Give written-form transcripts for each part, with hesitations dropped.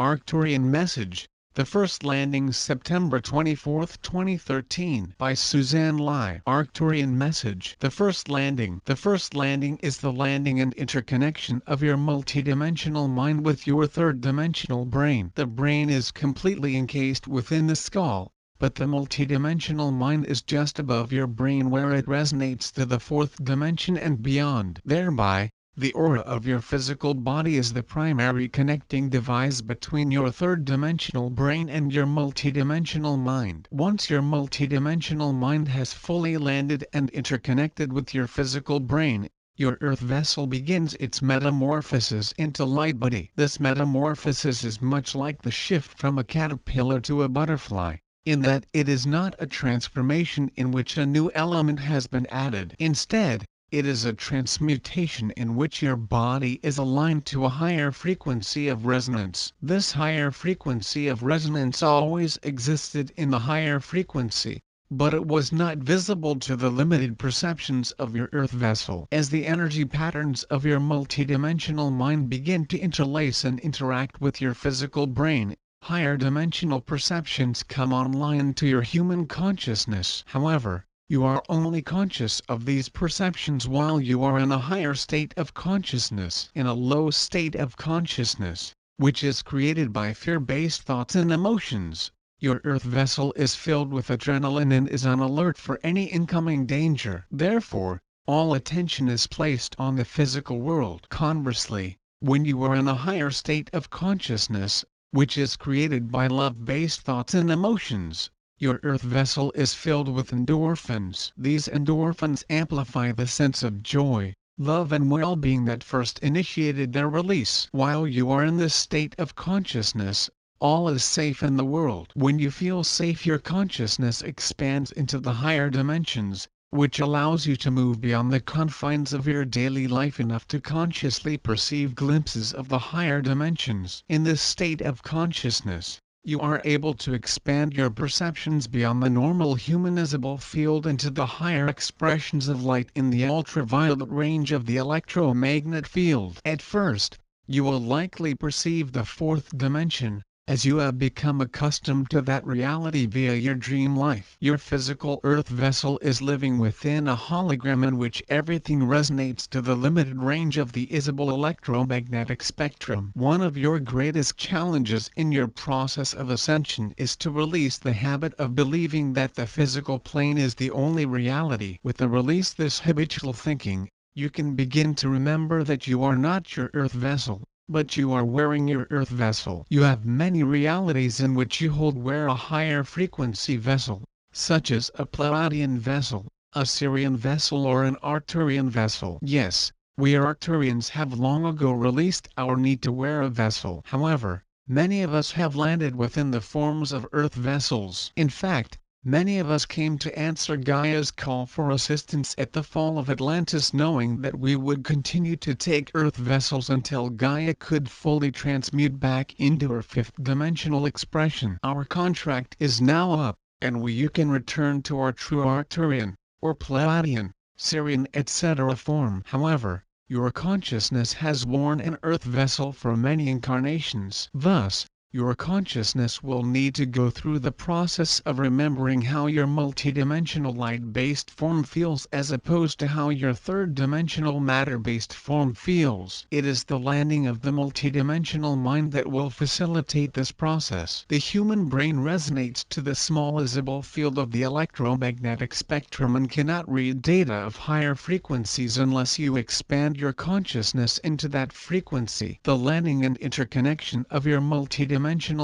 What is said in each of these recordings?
Arcturian Message, The First Landing, September 24, 2013, by Suzanne Lai. Arcturian Message, The First Landing. The first landing is the landing and interconnection of your multidimensional mind with your third-dimensional brain. The brain is completely encased within the skull, but the multidimensional mind is just above your brain where it resonates to the fourth dimension and beyond. Thereby, the aura of your physical body is the primary connecting device between your third-dimensional brain and your multidimensional mind. Once your multidimensional mind has fully landed and interconnected with your physical brain, your earth vessel begins its metamorphosis into light body. This metamorphosis is much like the shift from a caterpillar to a butterfly, in that it is not a transformation in which a new element has been added. Instead, it is a transmutation in which your body is aligned to a higher frequency of resonance. This higher frequency of resonance always existed in the higher frequency, but it was not visible to the limited perceptions of your earth vessel. As the energy patterns of your multidimensional mind begin to interlace and interact with your physical brain, higher dimensional perceptions come online to your human consciousness. However, you are only conscious of these perceptions while you are in a higher state of consciousness. In a low state of consciousness, which is created by fear-based thoughts and emotions, your earth vessel is filled with adrenaline and is on alert for any incoming danger. Therefore, all attention is placed on the physical world. Conversely, when you are in a higher state of consciousness, which is created by love-based thoughts and emotions, your earth vessel is filled with endorphins. These endorphins amplify the sense of joy, love and well-being that first initiated their release. While you are in this state of consciousness, all is safe in the world. When you feel safe, your consciousness expands into the higher dimensions, which allows you to move beyond the confines of your daily life enough to consciously perceive glimpses of the higher dimensions. In this state of consciousness, you are able to expand your perceptions beyond the normal human visible field into the higher expressions of light in the ultraviolet range of the electromagnetic field. At first, you will likely perceive the fourth dimension, as you have become accustomed to that reality via your dream life. Your physical earth vessel is living within a hologram in which everything resonates to the limited range of the visible electromagnetic spectrum. One of your greatest challenges in your process of ascension is to release the habit of believing that the physical plane is the only reality. With the release this habitual thinking, you can begin to remember that you are not your earth vessel, but you are wearing your earth vessel. You have many realities in which you wear a higher frequency vessel, such as a Pleiadian vessel, a Sirian vessel or an Arcturian vessel. Yes, we Arcturians have long ago released our need to wear a vessel. However, many of us have landed within the forms of earth vessels. In fact, many of us came to answer Gaia's call for assistance at the fall of Atlantis, knowing that we would continue to take earth vessels until Gaia could fully transmute back into her fifth-dimensional expression. Our contract is now up, and you can return to our true Arcturian, or Pleiadian, Sirian etc. form. However, your consciousness has worn an earth vessel for many incarnations. Thus, your consciousness will need to go through the process of remembering how your multidimensional light-based form feels as opposed to how your third-dimensional matter-based form feels. It is the landing of the multidimensional mind that will facilitate this process. The human brain resonates to the small visible field of the electromagnetic spectrum and cannot read data of higher frequencies unless you expand your consciousness into that frequency. The landing and interconnection of your multidimensional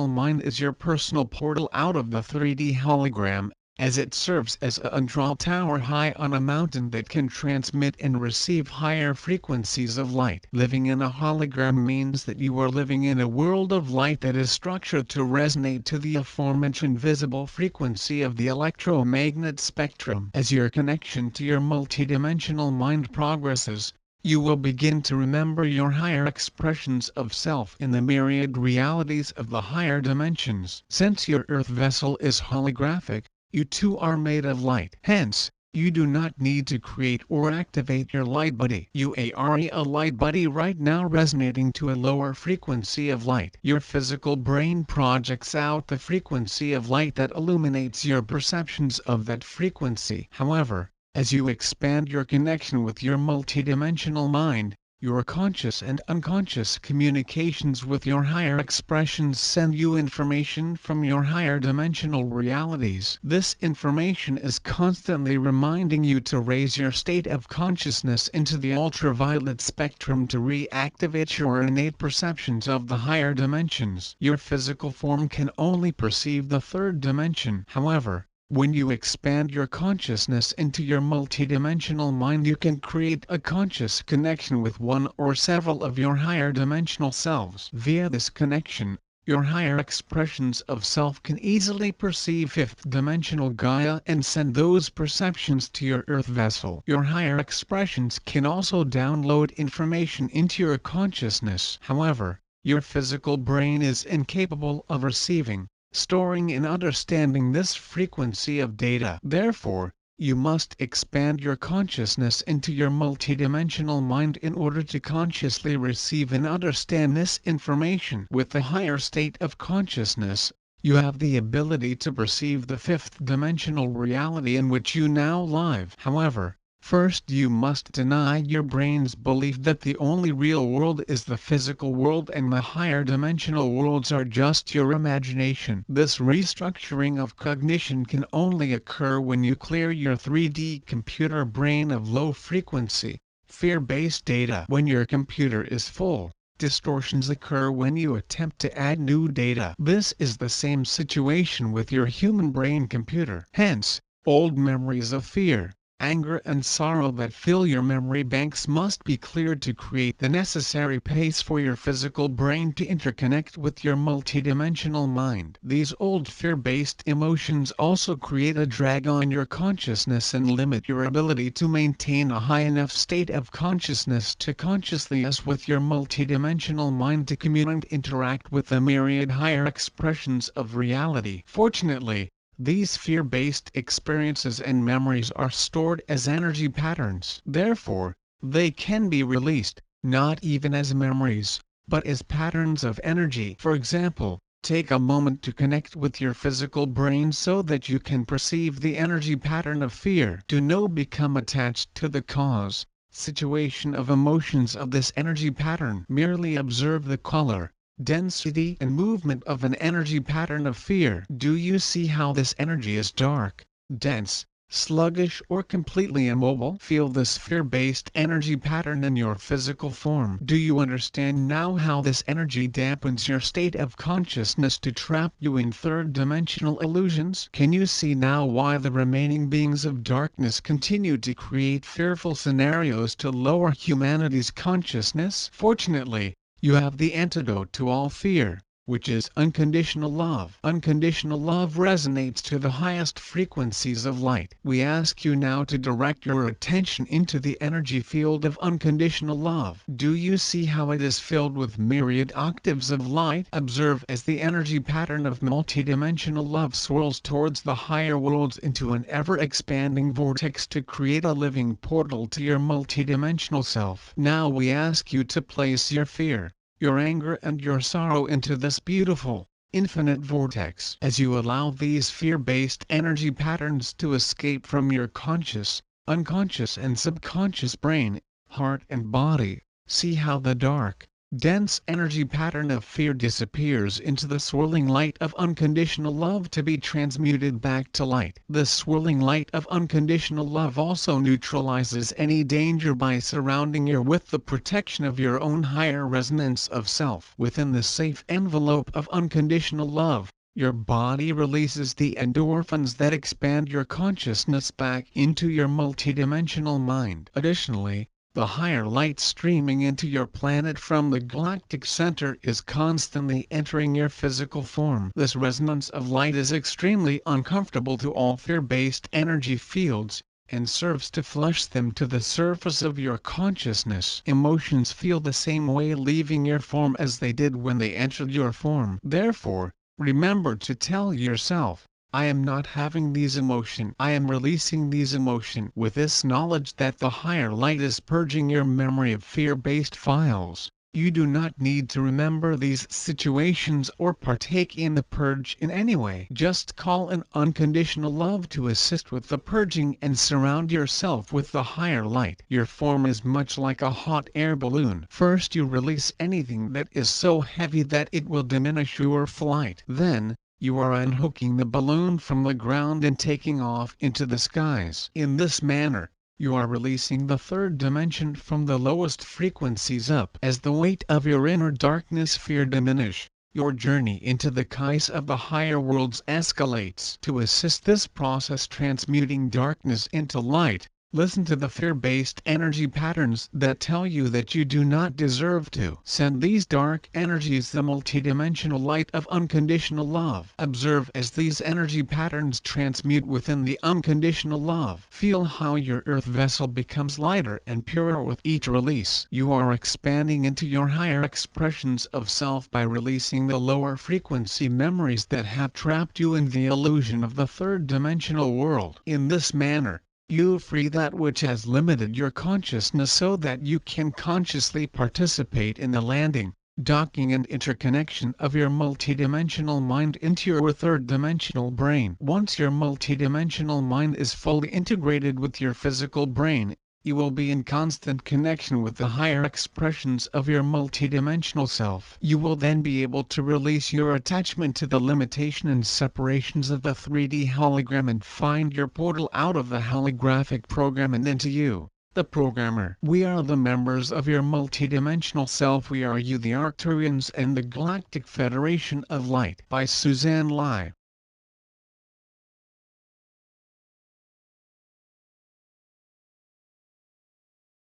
mind is your personal portal out of the 3D hologram, as it serves as a control tower high on a mountain that can transmit and receive higher frequencies of light. Living in a hologram means that you are living in a world of light that is structured to resonate to the aforementioned visible frequency of the electromagnetic spectrum. As your connection to your multidimensional mind progresses, you will begin to remember your higher expressions of self in the myriad realities of the higher dimensions. Since your earth vessel is holographic, you too are made of light. Hence, You do not need to create or activate your light buddy. You are a light buddy right now resonating to a lower frequency of light. Your physical brain projects out the frequency of light that illuminates your perceptions of that frequency. However, as you expand your connection with your multidimensional mind, your conscious and unconscious communications with your higher expressions send you information from your higher dimensional realities. This information is constantly reminding you to raise your state of consciousness into the ultraviolet spectrum to reactivate your innate perceptions of the higher dimensions. Your physical form can only perceive the third dimension. However, when you expand your consciousness into your multidimensional mind, you can create a conscious connection with one or several of your higher dimensional selves. Via this connection, your higher expressions of self can easily perceive fifth dimensional Gaia and send those perceptions to your earth vessel. Your higher expressions can also download information into your consciousness. However, your physical brain is incapable of receiving, storing and understanding this frequency of data. Therefore, you must expand your consciousness into your multidimensional mind in order to consciously receive and understand this information. With the higher state of consciousness, you have the ability to perceive the fifth dimensional reality in which you now live. However, first you must deny your brain's belief that the only real world is the physical world and the higher dimensional worlds are just your imagination. This restructuring of cognition can only occur when you clear your 3D computer brain of low-frequency, fear-based data. When your computer is full, distortions occur when you attempt to add new data. This is the same situation with your human brain computer. Hence, old memories of fear, anger and sorrow that fill your memory banks must be cleared to create the necessary pace for your physical brain to interconnect with your multidimensional mind. These old fear-based emotions also create a drag on your consciousness and limit your ability to maintain a high enough state of consciousness to consciously as with your multidimensional mind to commune and interact with the myriad higher expressions of reality. Fortunately, these fear-based experiences and memories are stored as energy patterns. Therefore, they can be released, not even as memories, but as patterns of energy. For example, take a moment to connect with your physical brain so that you can perceive the energy pattern of fear. Do not become attached to the cause, situation of emotions of this energy pattern. Merely observe the color, density and movement of an energy pattern of fear. Do you see how this energy is dark, dense, sluggish or completely immobile? Feel this fear-based energy pattern in your physical form. Do you understand now how this energy dampens your state of consciousness to trap you in third-dimensional illusions? Can you see now why the remaining beings of darkness continue to create fearful scenarios to lower humanity's consciousness? Fortunately, you have the antidote to all fear, which is unconditional love. Unconditional love resonates to the highest frequencies of light. We ask you now to direct your attention into the energy field of unconditional love. Do you see how it is filled with myriad octaves of light? Observe as the energy pattern of multidimensional love swirls towards the higher worlds into an ever-expanding vortex to create a living portal to your multidimensional self. Now we ask you to place your fear, your anger and your sorrow into this beautiful, infinite vortex. As you allow these fear-based energy patterns to escape from your conscious, unconscious and subconscious brain, heart and body, see how the dark, dense energy pattern of fear disappears into the swirling light of unconditional love to be transmuted back to light. The swirling light of unconditional love also neutralizes any danger by surrounding you with the protection of your own higher resonance of self. Within the safe envelope of unconditional love, your body releases the endorphins that expand your consciousness back into your multidimensional mind. Additionally, the higher light streaming into your planet from the galactic center is constantly entering your physical form. This resonance of light is extremely uncomfortable to all fear-based energy fields, and serves to flush them to the surface of your consciousness. Emotions feel the same way leaving your form as they did when they entered your form. Therefore, remember to tell yourself, I am not having these emotion. I am releasing these emotion with this knowledge that the higher light is purging your memory of fear-based files. You do not need to remember these situations or partake in the purge in any way. Just call an unconditional love to assist with the purging and surround yourself with the higher light. Your form is much like a hot air balloon. First you release anything that is so heavy that it will diminish your flight. Then, you are unhooking the balloon from the ground and taking off into the skies. In this manner, you are releasing the third dimension from the lowest frequencies up. As the weight of your inner darkness fear diminish, your journey into the skies of the higher worlds escalates. To assist this process transmuting darkness into light, listen to the fear-based energy patterns that tell you that you do not deserve to. Send these dark energies the multidimensional light of unconditional love. Observe as these energy patterns transmute within the unconditional love. Feel how your earth vessel becomes lighter and purer with each release. You are expanding into your higher expressions of self by releasing the lower frequency memories that have trapped you in the illusion of the third dimensional world. In this manner, you free that which has limited your consciousness so that you can consciously participate in the landing, docking and interconnection of your multidimensional mind into your third-dimensional brain. Once your multidimensional mind is fully integrated with your physical brain, you will be in constant connection with the higher expressions of your multidimensional self. You will then be able to release your attachment to the limitation and separations of the 3D hologram and find your portal out of the holographic program and into you, the programmer. We are the members of your multidimensional self. We are you, the Arcturians and the Galactic Federation of Light. By Suzanne Lai.